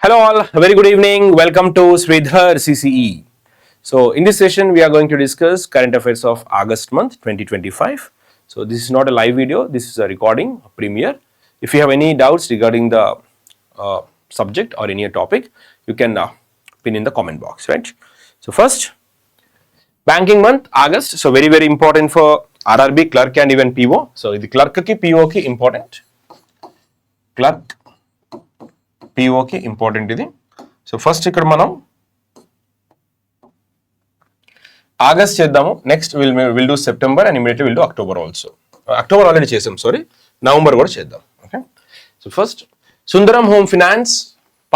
Hello all, very good evening. Welcome to Sridhar CCE. So in this session, we are going to discuss current affairs of August month 2025. So this is not a live video, this is a recording, a premiere. If you have any doubts regarding the subject or any topic, you can pin in the comment box, right? So first, banking month, August. So very important for RRB, clerk and even PO. So the clerk ki PO ki important. Clerk PO కి important ఇది. So first ఇక్కడ మనం August చేద్దాము. Next will do September and immediately will do October also. October already చేసాం, November కూడా చేద్దాం. Okay, so first Sundaram home finance,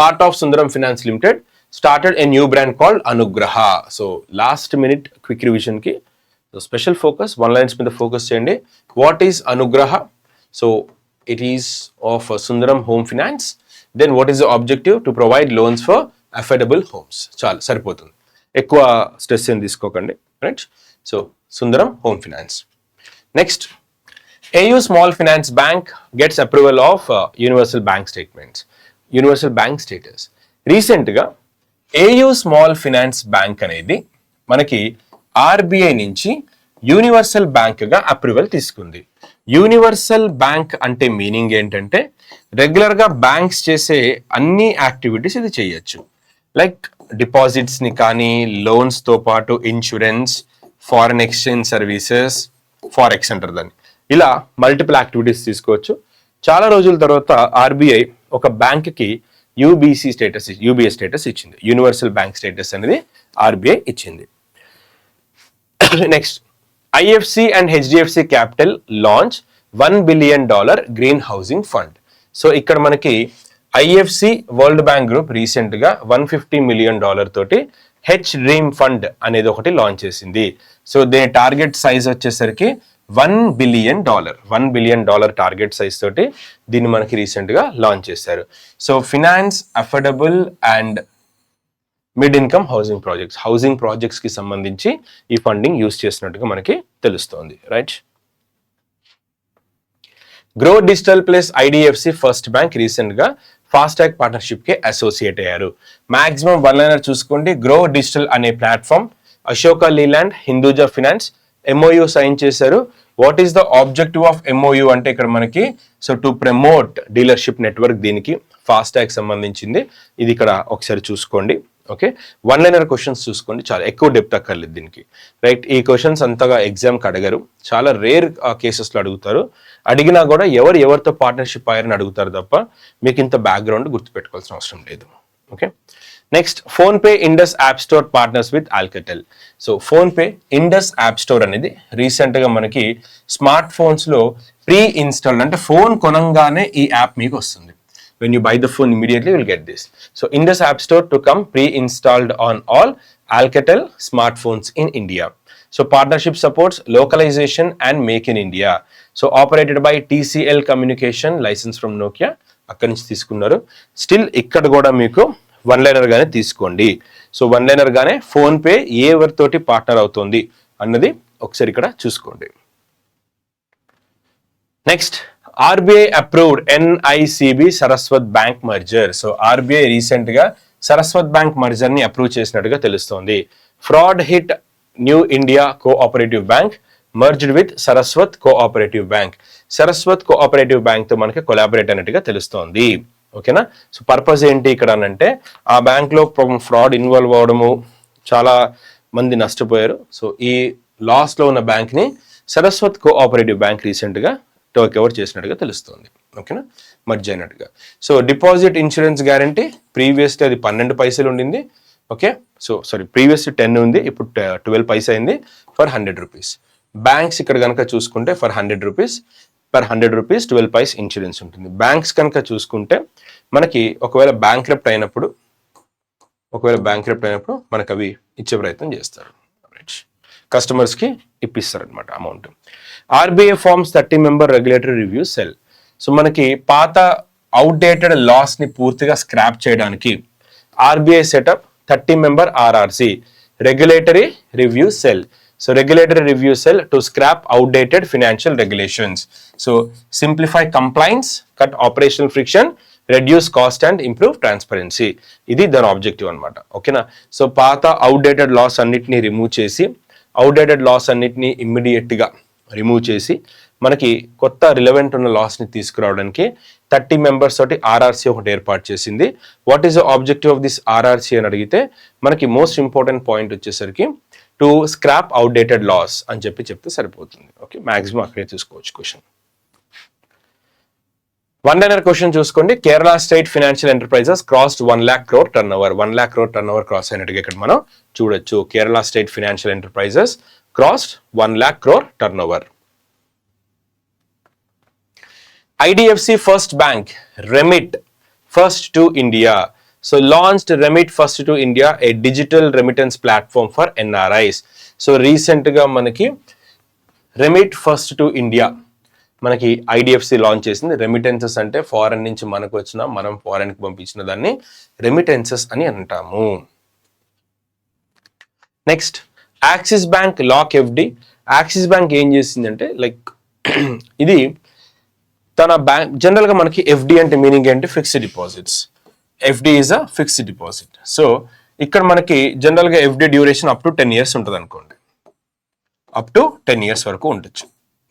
part of Sundaram finance limited, started a new brand called Anugraha. So last minute quick revision కి special focus, one lines మీద focus చేయండి. What is Anugraha? So it is of Sundaram home finance. Then what is the objective? To provide loans for affordable homes. చాలు, సరిపోతుంది, ఎక్కువ stress ఏం తీసుకోకండి, right? So Sundaram home finance. Next, AU small finance bank gets approval of universal bank statements, universal bank status. రీసెంట్గా AU small finance bank అనేది మనకి RBI నుంచి universal బ్యాంక్గా approval తీసుకుంది. యూనివర్సల్ బ్యాంక్ అంటే మీనింగ్ ఏంటంటే రెగ్యులర్గా బ్యాంక్స్ చేసే అన్ని యాక్టివిటీస్ ఇది చేయొచ్చు. లైక్ డిపాజిట్స్ని కానీ, లోన్స్తో పాటు insurance, foreign exchange services, forex అంటారు దాన్ని, ఇలా మల్టిపుల్ యాక్టివిటీస్ తీసుకోవచ్చు. చాలా రోజుల తర్వాత RBI ఒక బ్యాంక్కి UBS స్టేటస్ ఇచ్చింది. యూనివర్సల్ బ్యాంక్ స్టేటస్ అనేది RBI ఇచ్చింది. Next, IFC and HDFC Capital launch $1 billion green housing fund. So ఇక్కడ మనకి IFC world bank group recent గా $150 million తోటి డ్రీమ్ ఫండ్ అనేది ఒకటి లాంచ్ చేసింది. సో దీని టార్గెట్ సైజ్ వచ్చేసరికి $1 billion టార్గెట్ సైజ్ తోటి దీన్ని మనకి రీసెంట్ గా లాంచ్ చేశారు. So finance affordable and mid income housing projects కి సంబంధించి ఈ ఫండింగ్ యూజ్ చేసినట్టుగా మనకి తెలుస్తోంది, right? Grow Digital plus IDFC first bank recent గా ఫాస్టాగ్ పార్ట్నర్షిప్ కి అసోసియేట్ అయ్యారు. మాక్సిమం వన్ లైనర్ చూసుకోండి. గ్రో డిజిటల్ అనే platform Ashok Leyland, Hinduja finance MOU sign చేశారు. What is the objective of MOU అంటే ఇక్కడ మనకి so to promote dealership network, దీనికి ఫాస్టాగ్ సంబంధించింది. ఇది ఇక్కడ ఒకసారి చూసుకోండి. ఓకే, వన్ లైనర్ క్వశ్చన్స్ చూసుకోండి, చాలా ఎక్కువ డెప్త్ అక్కర్లేదు దీనికి, రైట్? ఈ క్వశ్చన్స్ అంతగా ఎగ్జామ్కి అడగరు, చాలా రేర్ కేసెస్లో అడుగుతారు. అడిగినా కూడా ఎవరితో పార్ట్నర్షిప్ అయ్యారని అడుగుతారు తప్ప మీకు ఇంత బ్యాక్గ్రౌండ్ గుర్తుపెట్టుకోవాల్సిన అవసరం లేదు. Okay, next, PhonePe Indus app store partners with Alcatel. So PhonePe Indus app store అనేది రీసెంట్గా మనకి స్మార్ట్ ఫోన్స్లో ప్రీ ఇన్స్టాల్డ్, అంటే ఫోన్ కొనంగానే ఈ యాప్ మీకు వస్తుంది. When you buy the phone, immediately you will get this. So Indus App Store to come pre-installed on all Alcatel smartphones in India. So partnership supports localization and make in India. So operated by TCL Communication, license from Nokia. అక్కడి నుంచి తీసుకున్నారు. Still ఇక్కడ కూడా మీకు one liner గానే తీసుకోండి. So one liner గానే phone pay ఎవరితోటి పార్ట్నర్ అవుతుంది అన్నది ఒకసారి ఇక్కడ చూసుకోండి. Next, RBI approved NICB Saraswat bank merger. So RBI recent గా సరస్వత్ బ్యాంక్ మర్జర్ ని అప్రూవ్ చేసినట్టుగా తెలుస్తోంది. Fraud hit new India cooperative bank merged with Saraswat cooperative bank. Saraswat cooperative bank తో మనకి కొలాబరేట్ అయినట్టుగా తెలుస్తోంది. ఓకేనా? సో పర్పస్ ఏంటి ఇక్కడ అంటే ఆ బ్యాంక్ లో ఫ్రాడ్ ఇన్వాల్వ్ అవడము, చాలా మంది నష్టపోయారు. సో ఈ లాస్ లో ఉన్న బ్యాంక్ ని సరస్వత్ కోఆపరేటివ్ బ్యాంక్ రీసెంట్ గా టేక్ ఓవర్ చేసినట్టుగా తెలుస్తుంది. ఓకేనా, మర్జ్ అయినట్టుగా. So deposit insurance guarantee previously అది 12 పైసలు ఉండింది. ఓకే, సో సారీ ప్రీవియస్ 10 ఉంది, ఇప్పుడు 12 పైసా అయింది ఫర్ 100 రూపీస్. బ్యాంక్స్ ఇక్కడ కనుక చూసుకుంటే for 100 rupees, per 100 rupees 12 paise insurance ఉంటుంది. బ్యాంక్స్ కనుక చూసుకుంటే మనకి ఒకవేళ బ్యాంక్రప్ట్ అయినప్పుడు మనకు అవి ఇచ్చే ప్రయత్నం చేస్తారు, కస్టమర్స్కి ఇప్పిస్తారు అనమాట amount. RBI forms 30-member regulatory review cell. So మనకి పాత అవుట్డేటెడ్ లాస్ ని పూర్తిగా స్క్రాప్ చేయడానికి RBI setup 30-member RRC regulatory review cell. So regulatory review cell to scrap outdated financial regulations. So simplify compliance, cut operational friction reduce cost and improve transparency. ఇది దాని objective అనమాట. ఓకేనా. So పాత outdated laws అన్నిటిని remove చేసి, outdated laws అన్నిటిని ఇమ్మీడియట్గా remove చేసి మనకి కొత్త రిలవెంట్ ఉన్న లాస్ని తీసుకురావడానికి 30 మెంబర్స్ తోటి ఆర్ఆర్సీ ఒకటి ఏర్పాటు చేసింది. What is the objective of this RRC అని అడిగితే మనకి మోస్ట్ ఇంపార్టెంట్ పాయింట్ వచ్చేసరికి టు స్క్రాప్ అవుట్డేటెడ్ లాస్ అని చెప్తే సరిపోతుంది. ఓకే, మాక్సిమం అక్కడే చూసుకోవచ్చు క్వశ్చన్. వన్ లైనర్ క్వశ్చన్ చూసుకోండి. Kerala state financial enterprises crossed 1 lakh crore turn over. 1 lakh crore turn over cross అయినట్టుగా ఇక్కడ మనం చూడొచ్చు. Kerala state financial enterprises crossed 1 lakh crore turn over. IDFC First Bank, Remit First to India. So launched Remit First to India, a digital remittance platform for NRIs. So recent గా మనకి Remit First to India మనకి IDFC launch చేసింది. Remittances అంటే foreign నుంచి మనకు వచ్చిన, మనం ఫారెన్కి పంపించిన దాన్ని రెమిటెన్సెస్ అని అంటాము. Next Axis bank lock FD. Axis bank ఏం చేసిందంటే లైక్ ఇది తన బ్యాంక్ జనరల్గా మనకి FD అంటే మీనింగ్ ఏంటి? Fixed deposits. FD is a fixed deposit. So ఇక్కడ మనకి జనరల్గా FD duration up to 10 years ఉంటుంది అనుకోండి. అప్ టు 10 years వరకు ఉండొచ్చు,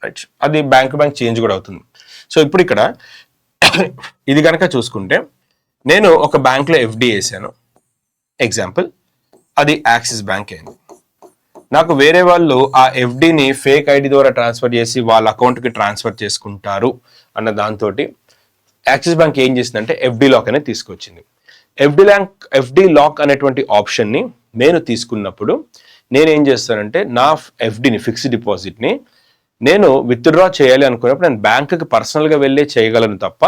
రైట్. అది బ్యాంక్ చేంజ్ కూడా అవుతుంది. సో ఇప్పుడు ఇక్కడ ఇది కనుక చూసుకుంటే నేను ఒక బ్యాంక్లో FD వేసాను, ఎగ్జాంపుల్ అది యాక్సిస్ బ్యాంక్ అయింది. నాకు వేరే వాళ్ళు ఆ FDని ఫేక్ ఐడి ద్వారా ట్రాన్స్ఫర్ చేసి వాళ్ళ అకౌంట్కి ట్రాన్స్ఫర్ చేసుకుంటారు అన్న దాంతో యాక్సిస్ బ్యాంక్ ఏం చేసిందంటే FD లాక్ అనేది తీసుకొచ్చింది. FD లాక్ అనేటువంటి ఆప్షన్ని నేను తీసుకున్నప్పుడు నేనేం చేస్తానంటే నా FDని ఫిక్స్డ్ డిపాజిట్ని నేను విత్డ్రా చేయాలి అనుకున్నప్పుడు నేను బ్యాంకుకి పర్సనల్గా వెళ్ళి చేయగలను తప్ప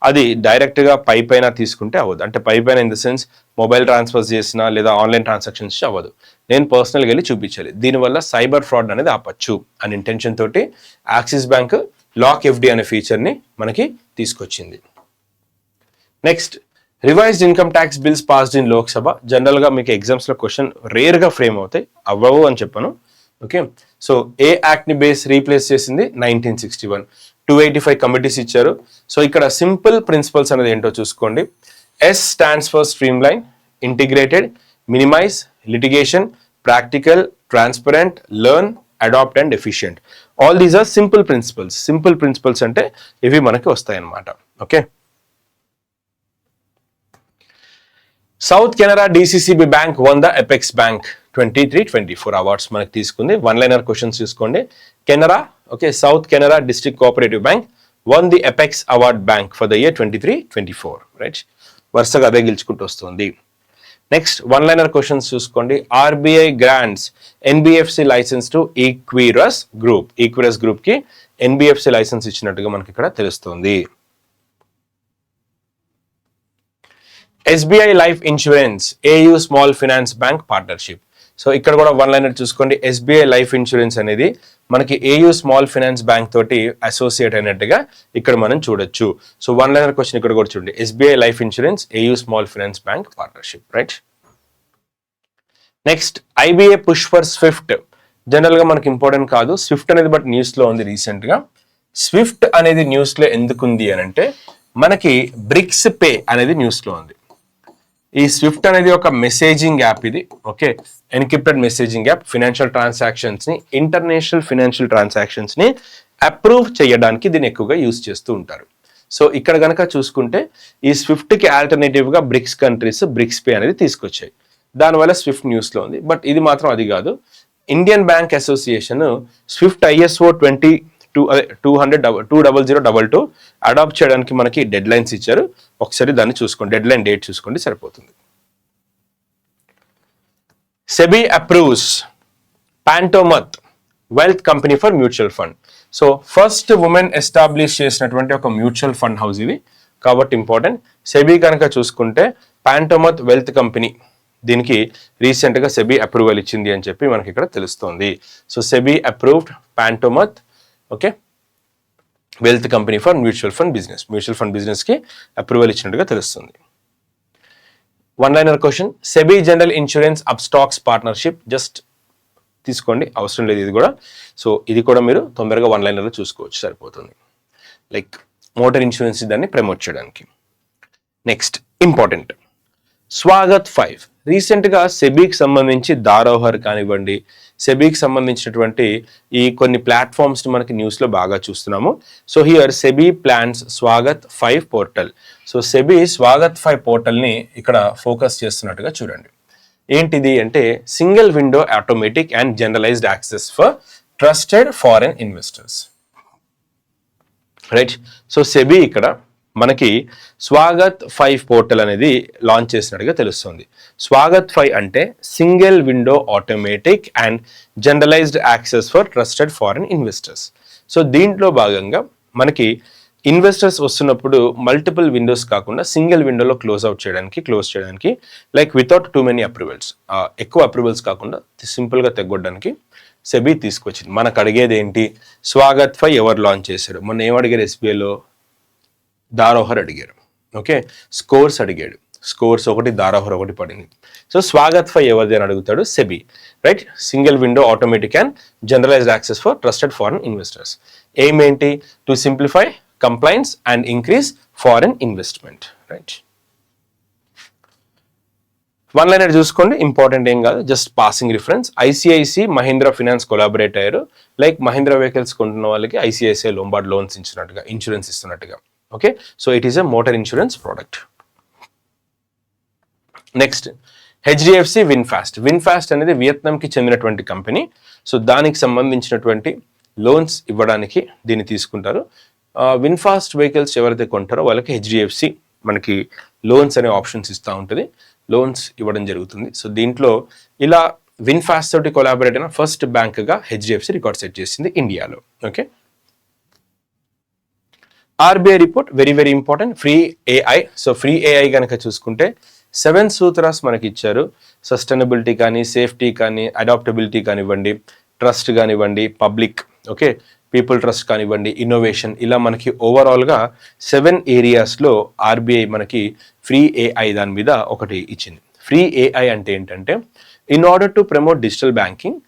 అది డైరెక్ట్గా పైన తీసుకుంటే అవ్వదు. అంటే పైన in the sense mobile transfer చేసినా లేదా ఆన్లైన్ ట్రాన్సాక్షన్స్ అవ్వదు. నేను పర్సనల్గా వెళ్ళి చూపించాలి. దీనివల్ల సైబర్ ఫ్రాడ్ అనేది ఆపచ్చు అని ఇంటెన్షన్ తోటి యాక్సిస్ బ్యాంక్ లాక్ FD అనే ఫీచర్ని మనకి తీసుకొచ్చింది. Next revised income tax bills passed in Lok Sabha. జనరల్గా మీకు ఎగ్జామ్స్లో క్వశ్చన్ రేర్గా ఫ్రేమ్ అవుతాయి, అవ్వవు అని చెప్పను. ఓకే, సో ఏ యాక్ట్ని రీప్లేస్ చేసింది? 1961. 285 కమిటీస్ ఇచ్చారు. సో ఇక్కడ సింపుల్ ప్రిన్సిపల్స్ అనేది ఏంటో చూసుకోండి. S stands for streamline, integrated, minimise, litigation, practical, transparent, learn, adapt and efficient. All these are simple principles. Simple principles అంటే ఇవి మనకి వస్తాయి అన్నమాట. Okay, south Canara DCCB bank won the apex bank 23-24 awards మనకి తీసుకుంది. వన్ లైనర్ క్వశ్చన్స్ చూసుకోండి. Canara, okay, south Canara district cooperative bank won the apex award bank for the year 23-24, right. వరుసగా అదే గెలుచుకుంటూ వస్తుంది. నెక్స్ట్ వన్ లైనర్ క్వశ్చన్స్ చూసుకోండి. RBI grants NBFC licence to Equirus group. Equirus group కి NBFC licence ఇచ్చినట్టుగా మనకి ఇక్కడ తెలుస్తుంది. SBI life insurance AU small finance bank partnership. So ఇక్కడ కూడా వన్ లైనర్ చూసుకోండి. SBI లైఫ్ ఇన్సూరెన్స్ అనేది మనకి AU స్మాల్ ఫైనాన్స్ బ్యాంక్ తోటి అసోసియేట్ అయినట్టుగా ఇక్కడ మనం చూడొచ్చు. సో వన్ లైనర్ క్వశ్చన్ ఇక్కడ కూడా చూడండి. SBI life insurance AU small finance bank partnership, right. Next IBA push for Swift. General గా మనకి ఇంపార్టెంట్ కాదు స్విఫ్ట్ అనేది, బట్ న్యూస్ లో ఉంది రీసెంట్ గా. స్విఫ్ట్ అనేది న్యూస్ లో ఎందుకుంది అని అంటే మనకి బ్రిక్స్ పే అనేది న్యూస్ లో ఉంది. ఈ స్విఫ్ట్ అనేది ఒక మెసేజింగ్ యాప్. ఇది okay, encrypted messaging app. Financial transactions ని, ఇంటర్నేషనల్ ఫైనాన్షియల్ ట్రాన్సాక్షన్స్ ని అప్రూవ్ చేయడానికి దీన్ని ఎక్కువగా యూజ్ చేస్తూ ఉంటారు. సో ఇక్కడ కనుక చూసుకుంటే ఈ స్విఫ్ట్ కి ఆల్టర్నేటివ్ గా బ్రిక్స్ కంట్రీస్ బ్రిక్స్ పే అనేది తీసుకొచ్చాయి. దానివల్ల స్విఫ్ట్ న్యూస్ లో ఉంది. బట్ ఇది మాత్రం అది కాదు. Indian bank association swift ISO 2022 adopt చేయడానికి మనకి డెడ్ లైన్స్ ఇచ్చారు. ఒకసారి దాన్ని చూసుకోండి, డెడ్ లైన్ డేట్ చూసుకోండి సరిపోతుంది. SEBI approves Pantomath wealth company for mutual fund. So first women establish చేసినటువంటి ఒక మ్యూచువల్ ఫండ్ హౌస్ ఇది కాబట్టి ఇంపార్టెంట్. సెబీ కనుక చూసుకుంటే పాంటోమత్ వెల్త్ కంపెనీ, దీనికి రీసెంట్ గా సెబీ అప్రూవల్ ఇచ్చింది అని చెప్పి మనకి ఇక్కడ తెలుస్తోంది. So SEBI approved Pantomath, okay, wealth company for mutual fund business. Mutual fund business కి అప్రూవల్ ఇచ్చినట్టుగా తెలుస్తుంది. One liner question. SEBI general insurance up stocks partnership. Just తీసుకోండి, అవసరం లేదు ఇది కూడా. సో ఇది కూడా మీరు తొందరగా వన్ లైనర్లో చూసుకోవచ్చు, సరిపోతుంది. లైక్ మోటార్ ఇన్సూరెన్స్ దాన్ని ప్రమోట్ చేయడానికి. నెక్స్ట్ ఇంపార్టెంట్ స్వాగత్ 5 రీసెంట్గా సెబీకి సంబంధించి దారోహర్ కానివ్వండి, సెబీకి సంబంధించినటువంటి ఈ కొన్ని ప్లాట్ఫామ్స్ని మనకి న్యూస్లో బాగా చూస్తున్నాము. So here SEBI plans Swagat 5 portal. So SEBI Swagat 5 పోర్టల్ని ఇక్కడ ఫోకస్ చేస్తున్నట్టుగా చూడండి. ఏంటిది అంటే single window automatic and generalised access for trusted foreign investors. Right. So SEBI ఇక్కడ మనకి స్వాగత్ 5 పోర్టల్ అనేది లాంచ్ చేసినట్టుగా తెలుస్తుంది. స్వాగత్ 5 అంటే single window automatic and generalised access for trusted foreign investors. So దీంట్లో భాగంగా మనకి ఇన్వెస్టర్స్ వస్తున్నప్పుడు మల్టిపుల్ విండోస్ కాకుండా సింగిల్ విండోలో క్లోజ్ చేయడానికి like without too many approvals, ఎక్కువ అప్రూవల్స్ కాకుండా సింపుల్గా తెగొట్టడానికి సెబీ తీసుకొచ్చింది. మనకు అడిగేది ఏంటి, స్వాగత్ 5 ఎవరు లాంచ్ చేశారు? మొన్న ఏం అడిగారు ఎస్బీఐలో? దారోహర్ అడిగారు. ఓకే, స్కోర్స్ అడిగాడు. స్కోర్స్ ఒకటి, దారోహర్ ఒకటి పడింది. సో స్వాగత్ 5 ఎవరిది అని అడుగుతాడు? SEBI. Right. Single window automatic and generalised access for trusted foreign investors. Aim ఏంటి? To simplify compliance and increase foreign investment. Right. One liner చూసుకోండి, ఇంపార్టెంట్ ఏం కాదు, just passing reference. ICICI Mahindra finance collaborate అయ్యారు. Like Mahindra vehicles కొంటున్న వాళ్ళకి ICICI Lombard loans ఇచ్చినట్టుగా, insurance ఇస్తున్నట్టుగా. Okay, so it is a motor insurance product. Next HDFC VinFast. VinFast అనేది వియత్నాంకి చెందినటువంటి కంపెనీ. సో దానికి సంబంధించినటువంటి లోన్స్ ఇవ్వడానికి దీన్ని తీసుకుంటారు. విన్ఫాస్ట్ వెహికల్స్ ఎవరైతే కొంటారో వాళ్ళకి హెచ్డిఎఫ్సి మనకి లోన్స్ అనే ఆప్షన్స్ ఇస్తూ ఉంటుంది, లోన్స్ ఇవ్వడం జరుగుతుంది. సో దీంట్లో ఇలా విన్ఫాస్ట్ తోటి కొలాబరేట్ అయిన ఫస్ట్ బ్యాంక్గా హెచ్డిఎఫ్సి రికార్డ్ సెట్ చేసింది ఇండియాలో. Okay, RBI report very very important. Free AI. So free AI కనుక చూసుకుంటే 7 సూత్రాస్ మనకి ఇచ్చారు. సస్టైనబిలిటీ కానీ, సేఫ్టీ కానీ, అడాప్టబిలిటీ కానివ్వండి, ట్రస్ట్ కానివ్వండి, పబ్లిక్, ఓకే, పీపుల్ ట్రస్ట్ కానివ్వండి, ఇన్నోవేషన్, ఇలా మనకి ఓవరాల్గా 7 ఏరియాస్లో ఆర్బీఐ మనకి ఫ్రీ ఏఐ దాని మీద ఒకటి ఇచ్చింది. ఫ్రీ ఏఐ అంటే ఏంటంటే in order to promote digital banking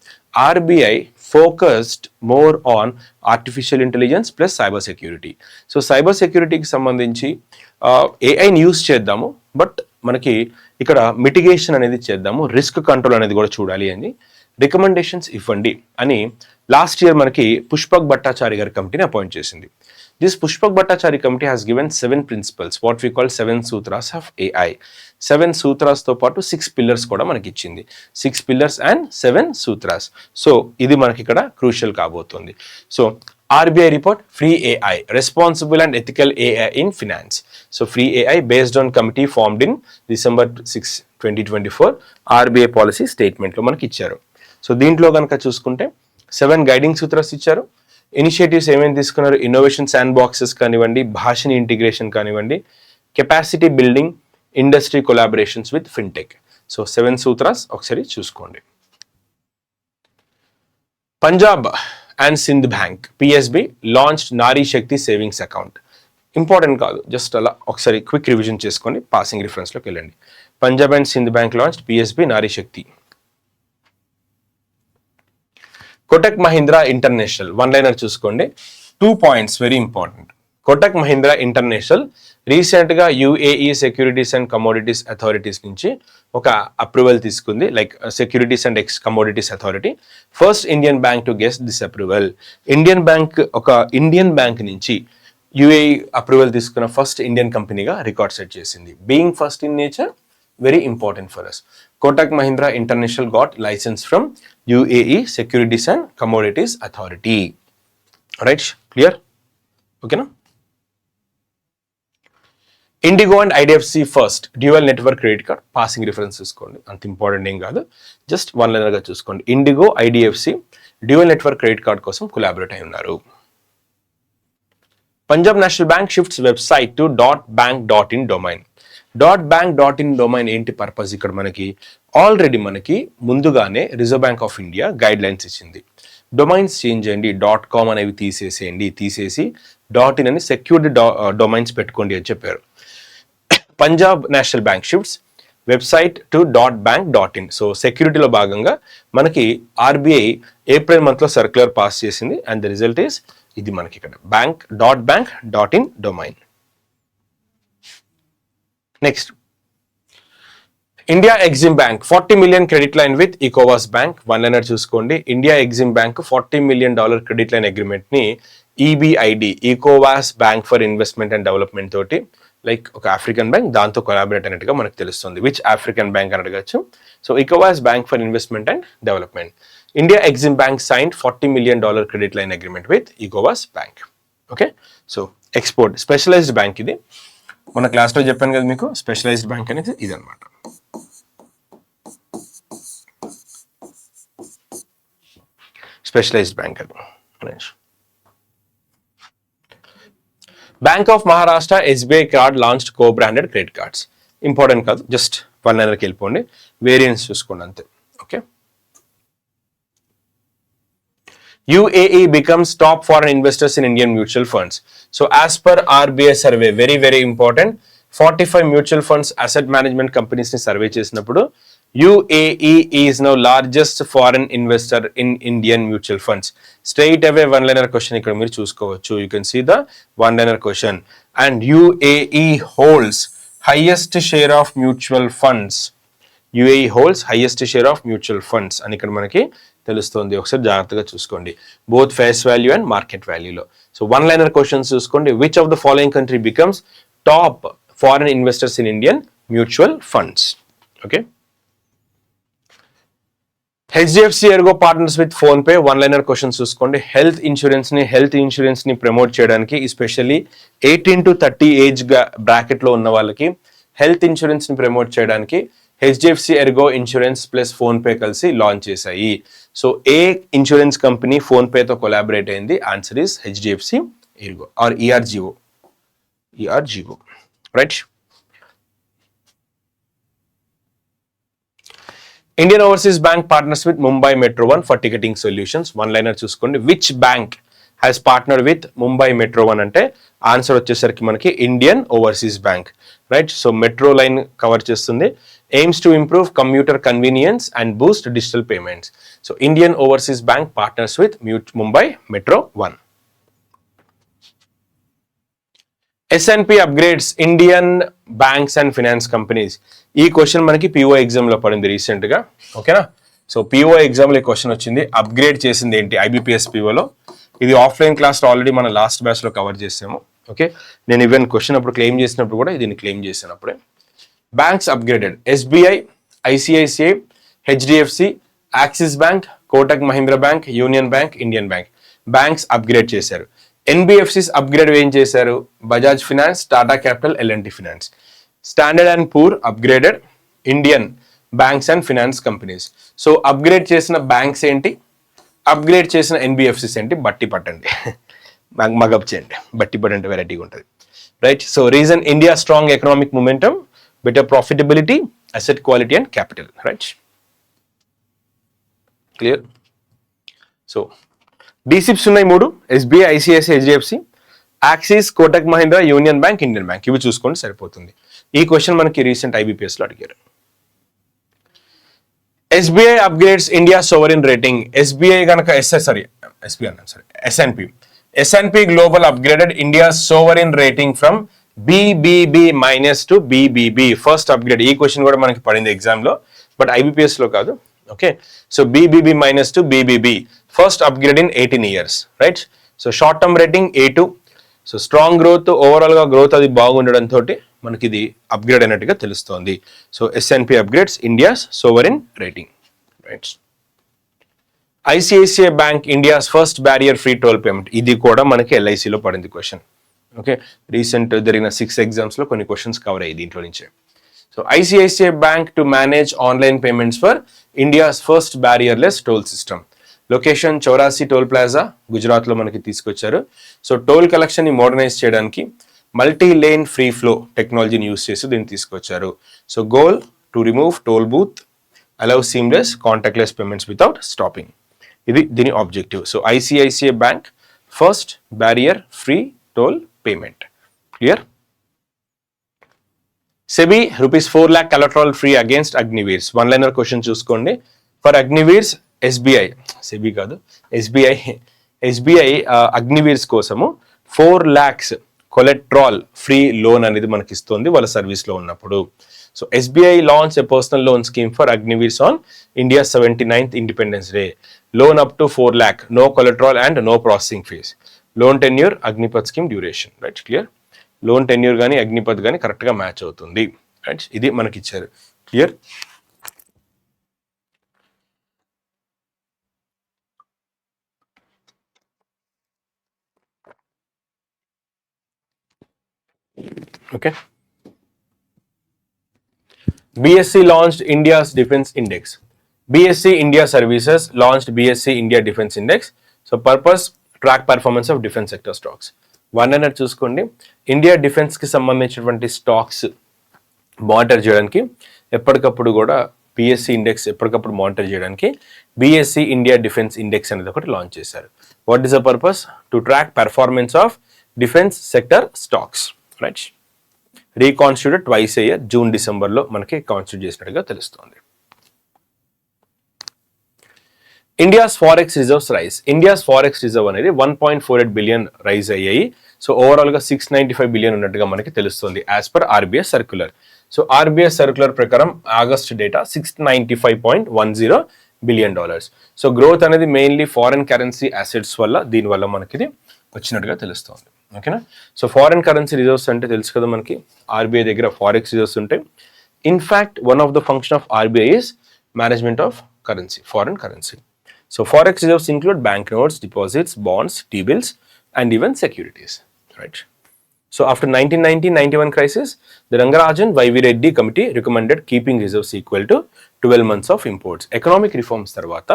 RBI focused more on artificial intelligence plus cyber security. So cyber సెక్యూరిటీకి సంబంధించి ఏఐని యూస్ చేద్దాము, బట్ మనకి ఇక్కడ మిటిగేషన్ అనేది చేద్దాము, రిస్క్ కంట్రోల్ అనేది కూడా చూడాలి అని రికమెండేషన్స్ ఇవ్వండి అని లాస్ట్ ఇయర్ మనకి పుష్పక్ భట్టాచారి గారి కమిటీని అపాయింట్ చేసింది. This Pushpak Bhattachari committee has given 7 principles, what we call 7 సూత్రాస్ ఆఫ్ ఏఐ. 7 సూత్రాస్తో పాటు 6 పిల్లర్స్ కూడా మనకి ఇచ్చింది. 6 పిల్లర్స్ అండ్ 7 సూత్రాస్. సో ఇది మనకి ఇక్కడ క్రూషియల్ కాబోతుంది. So RBI report, free AI, responsible and ethical AI in finance. So free AI based on committee formed in December 6, 2024, RBI policy statement లో మనకి ఇచ్చారు. సో దీంట్లో కనుక చూసుకుంటే 7 గైడింగ్ సూత్రాస్ ఇచ్చారు. ఇనిషియేటివ్స్ ఏమేమి తీసుకున్నారు? ఇన్నోవేషన్ శాండ్ బాక్సెస్ కానివ్వండి, భాషని ఇంటిగ్రేషన్ కానివ్వండి, capacity building, industry collaborations with fintech. So 7 సూత్రాస్ ఒకసారి చూసుకోండి. Punjab and Sindh bank PSB launched Nari Shakti savings account. Important కాదు, జస్ట్ అలా ఒకసారి క్విక్ రివిజన్ చేసుకోండి, పాసింగ్ రిఫరెన్స్లోకి వెళ్ళండి. Punjab and Sindh bank launched PSB Nari Shakti. Kotak Mahindra international, one liner చూసుకోండి, 2 points very important. Kotak Mahindra international రీసెంట్గా UAE securities and commodities authorities నుంచి ఒక అప్రూవల్ తీసుకుంది, like securities and commodities authority. First Indian bank to get this approval. Indian bank నుంచి UAE approval తీసుకున్న first Indian కంపెనీగా record set చేసింది. Being first in nature, very important for us. Kotak Mahindra International got license from UAE Securities and Commodities Authority. Right? Clear? Okay, na? Indigo and IDFC first dual network credit card passing reference చూసుకోండి, అంత important ఏం కాదు, just one లైనర్గా చూసుకోండి. IndiGo IDFC dual network credit card కోసం collaborate అయి ఉన్నారు. Punjab national bank shifts website to .bank.in domain. .bank.in domain ఏంటి purpose? ఇక్కడ మనకి ఆల్రెడీ మనకి ముందుగానే reserve bank of India guide lines ఇచ్చింది. డొమైన్స్ చేంజ్ చేయండి, .com అనేవి తీసేసి .in అని సెక్యూర్డ్ డొమైన్స్ పెట్టుకోండి అని చెప్పారు. Punjab national bank shifts website to .bank.in. సో సెక్యూరిటీలో భాగంగా మనకి ఆర్బీఐ ఏప్రిల్ మంత్లో సర్క్యులర్ పాస్ చేసింది అండ్ ద రిజల్ట్ ఈస్ ఇది మనకి ఇక్కడ .bank.in domain. Next India EXIM bank 40 million credit line with ఈకోవాస్ బ్యాంక్. వన్ లైనర్ చూసుకోండి. India EXIM bank $40 million credit line agreement ని ఈబిఐడి ఈకోవాస్ bank for investment and development తోటి, like ఒక African bank, దాంతో కొలాబరేట్ అయినట్టుగా మనకు తెలుస్తుంది. విచ్ ఆఫ్రికన్ బ్యాంక్ అని అడగచ్చు. సో ఈకోవాస్ bank for investment and development. India EXIM bank signed $40 million credit line agreement with ఈకోవాస్ bank. Okay, so export specialised bank ఇది. మన క్లాస్లో చెప్పాను కదా మీకు, స్పెషలైజ్డ్ బ్యాంక్ అనేది ఇది అనమాట. స్పెషలైజ్డ్ బ్యాంక్ అది. Bank of Maharashtra SBI card launched co branded credit cards. Important కాదు, జస్ట్ వన్ లైనర్కి వెళ్ళిపోండి, వేరియంట్స్ చూసుకోండి అంతే. Okay, UAE becomes top foreign investors in Indian mutual funds. So as per RBI survey, very very important, 45 mutual funds asset management companies ni survey చేసినప్పుడు UAE is now largest foreign investor in Indian mutual funds. Straight away one liner question ఇక్కడ మీరు చూసుకోవచ్చు. You can see the one liner question. And UAE holds highest share of mutual funds. UAE holds highest share of mutual funds అని ఇక్కడ మనకి తెలుస్తుంది. ఒకసారి జాగ్రత్తగా చూసుకోండి, both face value and market వాల్యూలో. సో వన్ లైనర్ క్వశ్చన్స్ చూసుకోండి. Which of the following country becomes top foreign investors in Indian mutual funds? Okay, HDFC Ergo partners with PhonePe. One liner questions చూసుకోండి. Health insurance ని promote చేయడానికి, especially 18 to 30 age bracket లో ఉన్న వాళ్ళకి health insurance ని promote చేయడానికి HDFC Ergo insurance plus PhonePe కలిసి launch చేశాయి. సో ఏ ఇన్సూరెన్స్ కంపెనీ ఫోన్ పేతో కొలాబరేట్ అయింది? Answer is HDFC Ergo or ERGO. Right. Indian overseas bank partners with Mumbai metro 1 for ticketing solutions. One liner చూసుకోండి. Which bank has partner with Mumbai metro 1 అంటే answer వచ్చేసరికి మనకి Indian overseas bank. Right. So metro line cover చేస్తుంది. aims to improve commuter convenience and boost digital payments. So Indian Overseas Bank partners with Mumbai Metro 1. S&P upgrades Indian banks and finance companies. ఈ question మనకి PO exam లో పడింది recent గా. ఓకేనా? So PO exam లో ఈ question వచ్చింది. Upgrade చేసింది ఏంటి IBPS PO లో? ఇది ఆఫ్లైన్ క్లాస్ ఆల్రెడీ మన లాస్ట్ బ్యాచ్ లో కవర్ చేసాము. ఓకే, నేను ఈవెన్ క్వశ్చన్ అప్పుడు క్లెయిమ్ చేసినప్పుడు కూడా దీన్ని క్లెయిమ్ చేశాను అప్పుడే. Banks upgraded. SBI, ICICI, HDFC, axis bank, Kotak Mahindra bank, union bank, Indian bank. Banks upgrade చేశారు. NBFCs అప్గ్రేడ్ ఏం చేశారు? Bajaj finance, Tata capital, L&T finance. Standard and poor upgraded Indian banks and finance companies. So upgrade చేసిన banks ఏంటి, upgrade చేసిన NBFCs ఏంటి? బట్టి పట్టండి, mug up చేయండి. బట్టి పట్టండి వెరైటీగా ఉంటుంది. Right. So reason India strong economic momentum, better profitability, asset quality and capital. Right? Clear? So DSIPs ఉన్నాయి 3, SBI, ICICI, HDFC, axis, Kotak Mahindra, union bank, Indian bank. ఇవి చూసుకోండి సరిపోతుంది. ఈ క్వశ్చన్ మనకి రీసెంట్ IBPS లో అడిగారు. SBI upgrades India sovereign rating. SBI గనక S&P Global upgraded India sovereign rating from BBB minus to BBB. First upgrade. ఈ క్వశ్చన్ కూడా మనకి పడింది ఎగ్జామ్ లో, బట్ IBPS లో కాదు. Okay, so BBB minus to BBB, first upgrade in 18 years. Right. So short term rating A2. So strong growth, overall గా growth అది బాగుండడం తోటి మనకి ఇది అప్గ్రేడ్ అయినట్టుగా తెలుస్తోంది. So S&P upgrades India's sovereign rating. Right. ICICI bank India's first barrier free toll payment. ఇది కూడా మనకి LIC లో పడింది క్వశ్చన్. ఓకే, రీసెంట్ జరిగిన 6 ఎగ్జామ్స్ లో కొన్ని క్వశ్చన్స్ కవర్ అయ్యి దీంట్లో నుంచే. So ICICI bank to manage online payments for India's first barrierless toll system. Location Chaurasi toll plaza, Gujarat లో మనకి తీసుకొచ్చారు. సో టోల్ కలెక్షన్ ని మోడర్నైజ్ చేయడానికి మల్టీ లేన్ ఫ్రీ ఫ్లో టెక్నాలజీని యూస్ చేసి దీన్ని తీసుకొచ్చారు. So goal to remove toll booth, allow seamless contactless payments without stopping. ఇది దీని objective. So ICICI bank first barrier free toll payment. Clear? SEBI ₹4 lakh collateral free against Agniveers. One liner question చూసుకోండి. For Agniveers SBI, SEBI కాదు, SBI Agniveers కోసము 4 lakhs కొలెట్రాల్ free loan అనేది మనకి ఇస్తుంది వాళ్ళ సర్వీస్లో ఉన్నప్పుడు. So SBI launched a personal loan scheme for Agniveers on India's 79th Independence Day. Loan up to 4 lakh, no collateral and no processing fees. Loan tenure, Agnipath scheme duration. Right, clear? Loan tenure కానీ అగ్నిపథ్ కానీ కరెక్ట్గా match అవుతుంది. Right, ఇది మనకి ఇచ్చారు. Clear? Okay. BSc launched India's Defense Index. BSc India Services launched BSc India Defense Index. So purpose, track performance of defense sector stocks. One అన్నట్టు చూసుకోండి, India డిఫెన్స్కి సంబంధించినటువంటి స్టాక్స్ మానిటర్ చేయడానికి ఎప్పటికప్పుడు కూడా BSc ఇండెక్స్ ఎప్పటికప్పుడు మానిటర్ చేయడానికి BSc ఇండియా డిఫెన్స్ ఇండెక్స్ అనేది ఒకటి లాంచ్ చేశారు. What is the purpose? To track performance of defence sector stocks. Right, reconstituted twice a year, June డిసెంబర్లో మనకి కాన్స్టిట్యూట్ చేసినట్టుగా తెలుస్తుంది. India's forex reserves rise. India's forex reserve అనేది 1.48 billion rise అయ్యాయి. So ఓవరాల్గా 695 బిలియన్ ఉన్నట్టుగా మనకి తెలుస్తుంది as per RBI circular. So RBI circular ప్రకారం August data $695.10 billion. So growth అనేది మెయిన్లీ ఫారెన్ కరెన్సీ అసెట్స్ వల్ల, దీనివల్ల మనకి ఇది వచ్చినట్టుగా తెలుస్తుంది. ఓకేనా? సో ఫారెన్ కరెన్సీ రిజర్వ్స్ అంటే తెలుసు కదా మనకి, RBI దగ్గర ఫారెక్స్ రిజర్వ్స్ ఉంటాయి. In fact one of the function of RBI is management of currency, foreign currency. So forex reserves include banknotes, deposits, bonds, T-bills, and even securities. Right. So after 1990-91 crisis, the Rangarajan Y.V. Reddy committee recommended keeping reserves equal to 12 months of imports. Economic reforms తర్వాత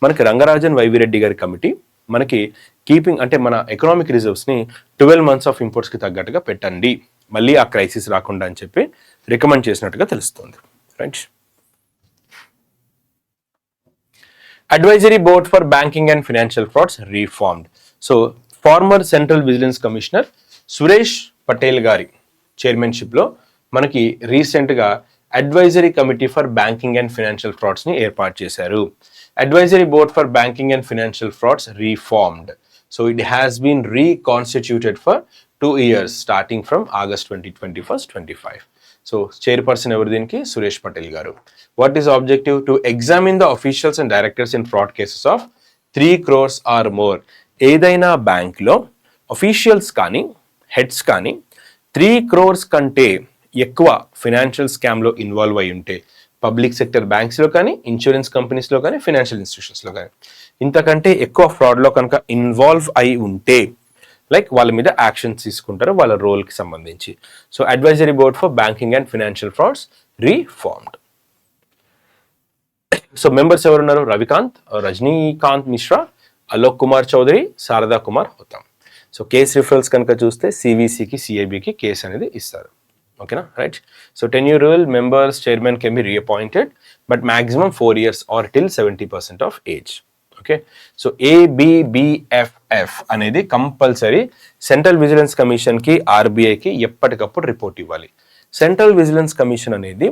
మనకి Rangarajan Y.V. Reddy గారి committee మనకి keeping అంటే మన economic రిజర్వ్స్ని 12 months of ఇంపోర్ట్స్కి తగ్గట్టుగా పెట్టండి, మళ్ళీ ఆ క్రైసిస్ రాకుండా అని చెప్పి రికమెండ్ చేసినట్టుగా తెలుస్తుంది. Right. Advisory Board for Banking and Financial Frauds reformed. So former Central Vigilance Commissioner Suresh Patel గారి చైర్మన్షిప్లో మనకి రీసెంట్గా advisory committee for banking and financial ఫ్రాడ్స్ని ఏర్పాటు చేశారు. Advisory board for banking and financial frauds reformed. So it has been reconstituted for 2 years starting from August 2021-25. So chairperson ఎవరు దీనికి? సురేష్ పటేల్ గారు. What is objective? To examine the officials and directors in fraud cases of 3 crores or more. ఏదైనా బ్యాంక్లో officials కానీ heads కానీ 3 crores కంటే ఎక్కువ financial స్కామ్లో ఇన్వాల్వ్ అయి ఉంటే, పబ్లిక్ సెక్టర్ బ్యాంక్స్లో కానీ, ఇన్సూరెన్స్ కంపెనీస్లో కానీ, ఫినాన్షియల్ ఇన్స్టిట్యూషన్స్లో కానీ ఇంతకంటే ఎక్కువ ఫ్రాడ్లో కనుక ఇన్వాల్వ్ అయి ఉంటే లైక్ వాళ్ళ మీద యాక్షన్స్ తీసుకుంటారు వాళ్ళ రోల్కి సంబంధించి. So advisory board for banking and financial frauds reformed. So members ఎవరున్నారు? Ravikant, Rajanikant Mishra, Alok Kumar Chaudhary, Sharada Kumar Hotam. So case referrals కనుక చూస్తే CVCకి CIBకి కేసు అనేది ఇస్తారు. ఓకేనా? Right. So tenural members chairman can be reappointed but maximum 4 years or till 70% of age. Okay. So ABBFF అనేది compulsory central vigilance కమిషన్కి RBIకి ఎప్పటికప్పుడు రిపోర్ట్ ఇవ్వాలి. సెంట్రల్ విజిలెన్స్ కమిషన్ అనేది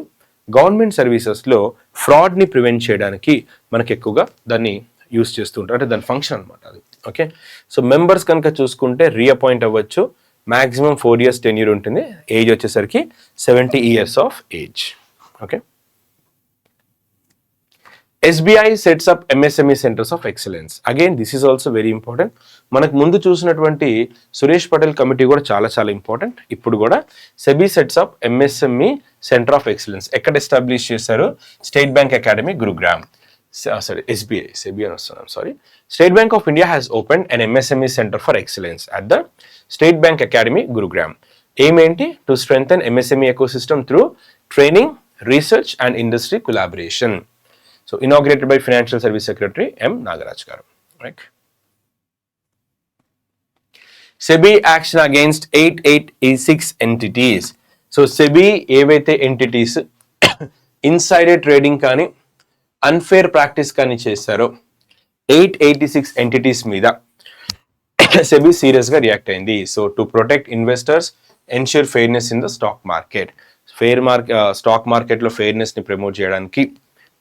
గవర్నమెంట్ సర్వీసెస్లో ఫ్రాడ్ని ప్రివెంట్ చేయడానికి మనకి ఎక్కువగా దాన్ని యూస్ చేస్తూ ఉంటారు, అంటే దాని ఫంక్షన్ అనమాట అది. ఓకే. సో మెంబర్స్ కనుక చూసుకుంటే రీఅపాయింట్ అవ్వచ్చు, మ్యాక్సిమం 4 years టెన్యూర్ ఉంటుంది, ఏజ్ వచ్చేసరికి 70 years of age. Okay. SBI sets up MSME centers of excellence. Again, this is also very important. మనకు ముందు చూసినటువంటి సురేష్ పటేల్ కమిటీ కూడా చాలా చాలా ఇంపార్టెంట్. ఇప్పుడు కూడా SEBI sets up MSME centre of excellence ఎక్కడ ఎస్టాబ్లిష్ చేశారు? State bank academy Gurugram. SBI, SEBI అని వస్తున్నాం, sorry. State Bank of India has opened an MSME center for excellence at the State Bank Academy, Gurugram. Aim ఏంటి? To strengthen MSME ecosystem through training, research and industry collaboration. So inaugurated by Financial Service Secretary M. Nagaraj garu. Right. SEBI action against 8886 entities. So SEBI ఏవైతే entities insider trading కానీ unfair practice కానీ చేశారో 886 entities మీద SEBI సీరియస్గా react అయింది. So to protect investors, ensure fairness in the stock market. Stock మార్కెట్లో ఫెయిర్నెస్ని promote చేయడానికి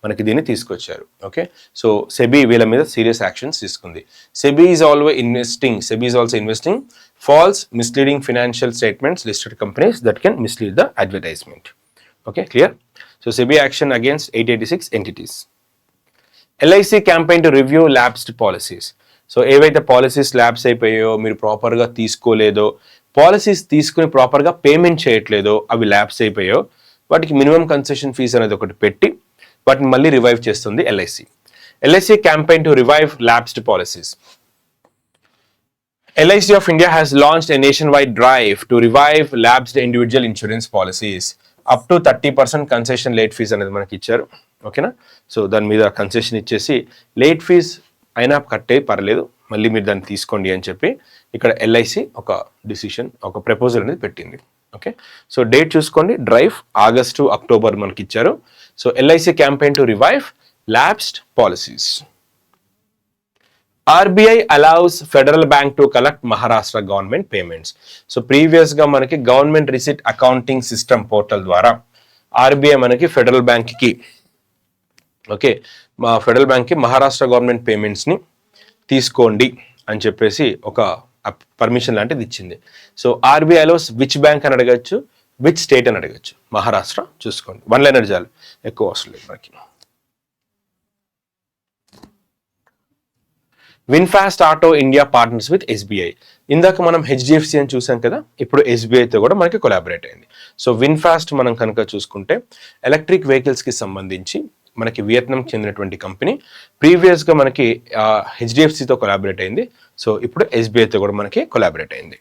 మనకి దీన్ని తీసుకొచ్చారు. ఓకే. సో SEBI వీళ్ళ మీద సీరియస్ యాక్షన్స్ తీసుకుంది. SEBI is also investing false, misleading financial statements, listed companies that can mislead the advertisement. Okay, clear? So SEBI action against 886 entities. LIC campaign to review lapsed policies. So ఏవైతే policies labs అయిపోయాయో, మీరు ప్రాపర్గా తీసుకోలేదో, policies తీసుకుని ప్రాపర్గా payment చేయట్లేదో, అవి labs అయిపోయాయో, వాటికి minimum concession fee అనేది ఒకటి పెట్టి వాటిని మళ్ళీ రివైవ్ చేస్తుంది LIC. LIC campaign to revive lapsed policies. LIC of India has launched a nationwide drive to revive lapsed individual insurance policies. Up to 30% concession late fees అనేది మనకి ఇచ్చారు. ఓకేనా? సో దాని మీద కన్సెషన్ ఇచ్చేసి లేట్ ఫీజ్ అయినా కట్టే పర్లేదు, మళ్ళీ మీరు దాన్ని తీసుకోండి అని చెప్పి ఇక్కడ ఎల్ఐసి ఒక డిసిషన్, ఒక ప్రపోజల్ అనేది పెట్టింది. ఓకే, సో డేట్ చూసుకోండి, డ్రైవ్ ఆగస్టు అక్టోబర్ మనకి ఇచ్చారు. So LIC campaign to revive lapsed policies. RBI allows Federal Bank to collect Maharashtra government payments. So ప్రీవియస్గా మనకి government receipt accounting system portal ద్వారా ఆర్బీఐ మనకి ఫెడరల్ బ్యాంక్కి ఫెడరల్ బ్యాంక్కి Maharashtra government పేమెంట్స్ని తీసుకోండి అని చెప్పేసి ఒక పర్మిషన్ లాంటిది ఇచ్చింది. సో ఆర్బీఐలో విచ్ బ్యాంక్ అని అడగచ్చు, విచ్ స్టేట్ అని అడగచ్చు. మహారాష్ట్ర చూసుకోండి, వన్ లైనర్ చాలు, ఎక్కువ అవసరం లేదు మనకి. VinFast auto India partners with SBI. ఇందాక మనం హెచ్డిఎఫ్సి అని చూసాం కదా, ఇప్పుడు ఎస్బీఐతో కూడా మనకి కొలాబరేట్ అయింది. సో విన్ఫాస్ట్ మనం కనుక చూసుకుంటే ఎలక్ట్రిక్ వెహికల్స్కి సంబంధించి మనకి వియత్నాంకి చెందినటువంటి కంపెనీ, ప్రీవియస్గా మనకి హెచ్డిఎఫ్సితో కొలాబరేట్ అయింది. సో ఇప్పుడు ఎస్బీఐతో కూడా మనకి కొలాబరేట్ అయింది.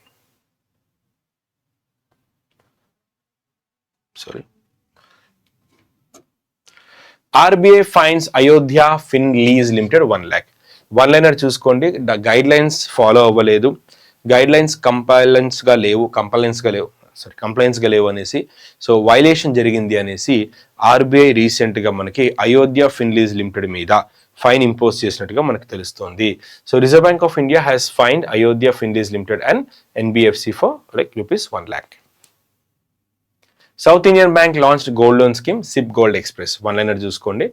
RBI fines Ayodhya Finlease limited 1 lakh. One liner చూసుకోండి, గైడ్ లైన్స్ ఫాలో అవ్వలేదు, గైడ్ లైన్స్ కంప్లైన్స్గా లేవు అనేసి, సో వైలేషన్ జరిగింది అనేసి ఆర్బీఐ రీసెంట్గా మనకి అయోధ్య ఫిన్లీజ్ లిమిటెడ్ మీద ఫైన్ ఇంపోజ్ చేసినట్టుగా మనకు తెలుస్తోంది. So reserve bank of India has fined Ayodhya Finlease limited and NBFC for ₹1 lakh. South Indian bank launched gold loan scheme SIP gold express. One liner చూసుకోండి,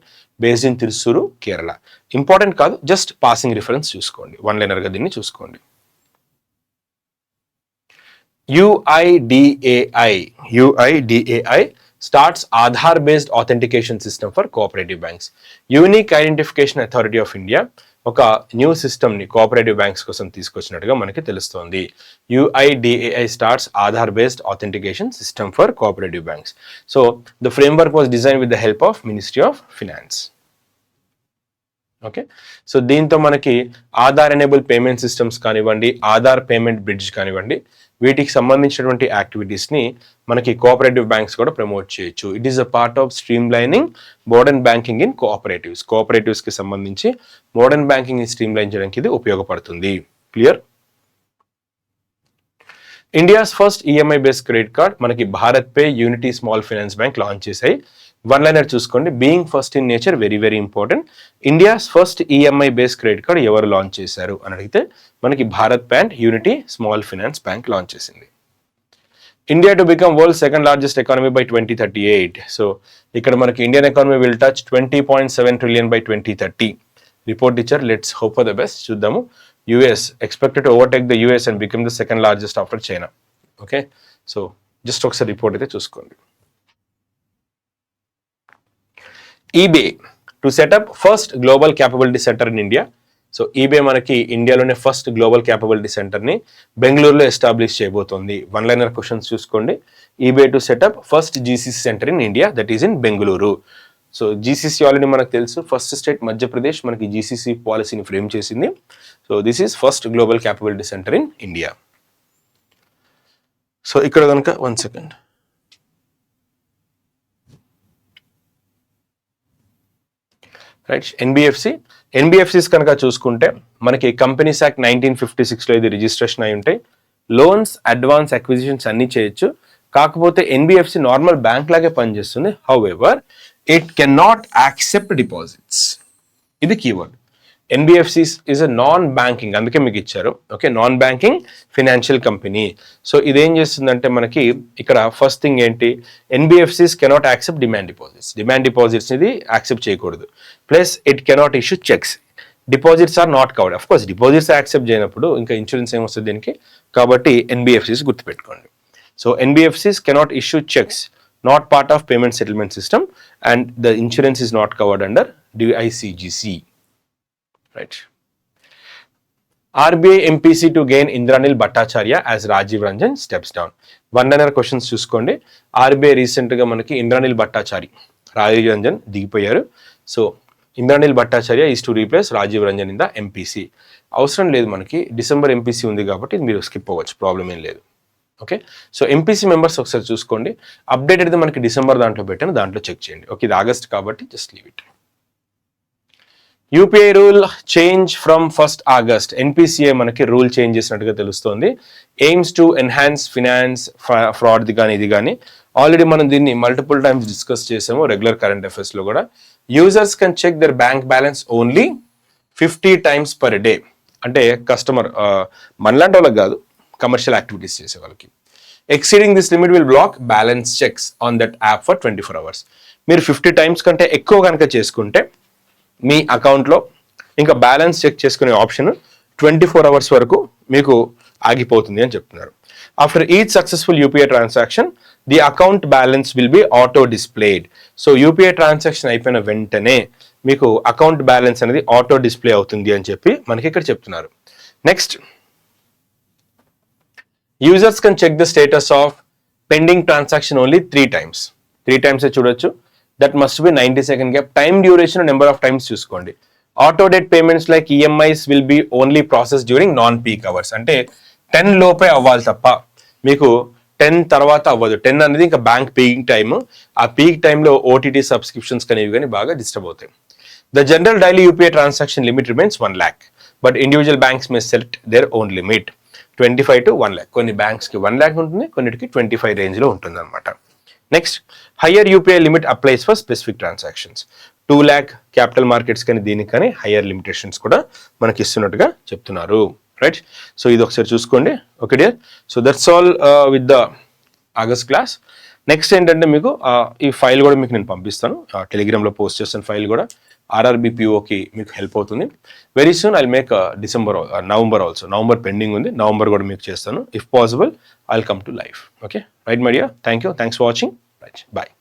బేస్డ్ ఇన్ తిరుసూరు, కేరళ. ఇంపార్టెంట్ కాదు, just passing reference చూసుకోండి, one లైనర్గా దీన్ని చూసుకోండి. UIDAI starts Aadhaar-based authentication system for cooperative banks. Unique Identification Authority of India ఒక new సిస్టమ్ని cooperative banks కోసం తీసుకొచ్చినట్టుగా మనకి తెలుస్తోంది. UIDAI స్టార్ట్స్ ఆధార్-based authentication system for cooperative banks. So the framework was designed with the help of Ministry of Finance. Okay, so దీంతో మనకి Aadhaar enable payment systems కానివ్వండి, ఆధార్ పేమెంట్ బ్రిడ్జ్ కానివ్వండి, వీటికి సంబంధించినటువంటి యాక్టివిటీస్ని మనకి కోఆపరేటివ్ బ్యాంక్స్ కూడా ప్రమోట్ చేయొచ్చు. It is a part of streamlining modern banking in కోఆపరేటివ్స్కి సంబంధించి మోడర్న్ బ్యాంకింగ్ స్ట్రీమ్ లైన్ చేయడానికి ఇది ఉపయోగపడుతుంది. Clear? India's first EMI based credit card మనకి BharatPe, Unity small finance bank launch చేశాయి. వన్ లైనర్ చూసుకోండి, being first in nature very very important. India's first EMI based credit card ఎవరు launch చేశారు అని అడిగితే మనకి BharatPe and unity small finance bank launch చేసింది. India to become world second largest economy by 2038. So ఇక్కడ మనకి Indian economy will touch 20.7 trillion by 2030 report ఇచ్చారు. Let's hope for the best. చూద్దాము. US expected to overtake the US and become the second largest after China. Okay, so just ఒకసారి report అయితే చూసుకోండి. eBay to set up first global capability centre in India. So eBay మనకి ఇండియాలోనే first global capability సెంటర్ని బెంగళూరులో establish చేయబోతోంది. One liner questions చూసుకోండి. eBay to set up first GCC centre in India, that is in Bengaluru. So GCC already మనకు తెలుసు, first state Madhya Pradesh మనకి GCC పాలసీని ఫ్రేమ్ చేసింది. So this is first global capability centre in India. So ఇక్కడ కనుక 1 second, right, NBFCs కనుక చూసుకుంటే మనకి కంపెనీస్ యాక్ట్ 1956లో ఇది రిజిస్ట్రేషన్ అయి ఉంటాయి. లోన్స్, అడ్వాన్స్, అక్విజిషన్స్ అన్ని చేయొచ్చు. కాకపోతే ఎన్బిఎఫ్సి నార్మల్ బ్యాంక్ లాగే పనిచేస్తుంది. However it can not accept deposits. ఇది keyword. NBFC is a non banking, అందుకే మీకు ఇచ్చారు. Okay, non banking financial company. So ఇదేం చేస్తుందంటే మనకి ఇక్కడ ఫస్ట్ థింగ్ ఏంటి, NBFCs cannot accept demand deposits. Demand deposits ఇది యాక్సెప్ట్ చేయకూడదు. Plus it cannot issue cheques. Deposits are not covered. Of course deposits accept చేయనప్పుడు ఇంకా ఇన్సూరెన్స్ ఏమొస్తుంది దీనికి, కాబట్టి ఎన్బిఎఫ్సిస్ గుర్తుపెట్టుకోండి. So NBFCs cannot issue cheques not part of payment settlement system and the insurance is not covered under DICGC, right? RBI MPC to gain Indranil Bhattacharya as Rajiv Ranjan steps down. 1 questions చూసుకోండి. RBI recent గా మనకి ఇంద్రనీల్ భట్టాచారి రాజీవ్ రంజన్ దిగిపోయారు. So Indraneel Bhattacharya is to replace Rajiv Ranjan in the MPC. అవసరం లేదు, మనకి December MPC ఉంది కాబట్టి మీరు స్కిప్ అవ్వచ్చు, ప్రాబ్లం ఏం లేదు. ఓకే, సో ఎంపీసీ మెంబర్స్ ఒకసారి చూసుకోండి. అప్డేట్ అయితే మనకి డిసెంబర్ దాంట్లో పెట్టాను, దాంట్లో చెక్ చేయండి. ఓకే, ఇది ఆగస్ట్ కాబట్టి just leave it. UPI rule change from 1st August. NPCI మనకి రూల్ చేంజ్ చేసినట్టుగా తెలుస్తోంది. ఎయిమ్స్ టు ఎన్హాన్స్ ఫినాన్స్ ఫ్రాడ్ది కానీ ఇది కానీ. ఆల్రెడీ మనం దీన్ని మల్టిపుల్ టైమ్స్ డిస్కస్ చేసాము రెగ్యులర్ కరెంట్ అఫైర్స్లో కూడా. Users can check their bank balance only 50 times per day. అంటే కస్టమర్ మనలాంటి వాళ్ళకి కాదు, కమర్షియల్ యాక్టివిటీస్ చేసే వాళ్ళకి. Exceeding this limit will block balance checks on that app for 24 hours. మీరు 50 times కంటే ఎక్కువ కనుక చేసుకుంటే మీ అకౌంట్లో ఇంకా బ్యాలెన్స్ చెక్ చేసుకునే ఆప్షన్ 24 hours వరకు మీకు ఆగిపోతుంది అని చెప్తున్నారు. After each successful UPI transaction the account balance will be auto displayed. So UPI transaction అయిపోయిన వెంటనే మీకు అకౌంట్ బ్యాలెన్స్ అనేది ఆటో డిస్ప్లే అవుతుంది అని చెప్పి మనకి ఇక్కడ చెప్తున్నారు. Next, users can check the status of pending transaction only 3 times. 3 times చూడొచ్చు. That must be 90 second gap. Time duration number of times చూసుకోండి. Auto date payments like EMIs will be only process during non peak hours. అంటే 10 లోపే అవ్వాలి తప్ప మీకు 10 తర్వాత అవ్వదు. 10 అనేది ఇంకా బ్యాంక్ పీకింగ్ టైమ్. ఆ పీక్ టైంలో ఓటీటీ సబ్స్క్రిప్షన్స్ అనేవి కానీ బాగా డిస్టర్బ్ అవుతాయి. The general daily UPI transaction limit remains 1 lakh, but individual banks May set their own limit 25 to 1 lakh. కొన్ని బ్యాంక్స్కి 1 lakh ఉంటుంది, కొన్నిటికి 25 రేంజ్లో ఉంటుంది అనమాట. Next, higher UPI limit applies for specific transactions. 2 lakh capital markets కానీ దీనికి కానీ హయ్యర్ లిమిటేషన్స్ కూడా మనకి ఇస్తున్నట్టుగా చెప్తున్నారు. రైట్, సో ఇది ఒకసారి చూసుకోండి. Okay dear, so that's all with the August class. Next ఏంటంటే మీకు ఈ ఫైల్ కూడా మీకు నేను పంపిస్తాను, టెలిగ్రామ్లో పోస్ట్ చేస్తాను. ఫైల్ కూడా ఆర్ఆర్బీ పిఓకి మీకు హెల్ప్ అవుతుంది. Very soon I'll make November also. November pending ఉంది, నవంబర్ కూడా మీకు చేస్తాను. If possible I'll come to live. Okay, right my dear, thank you, thanks for watching. Right, bye.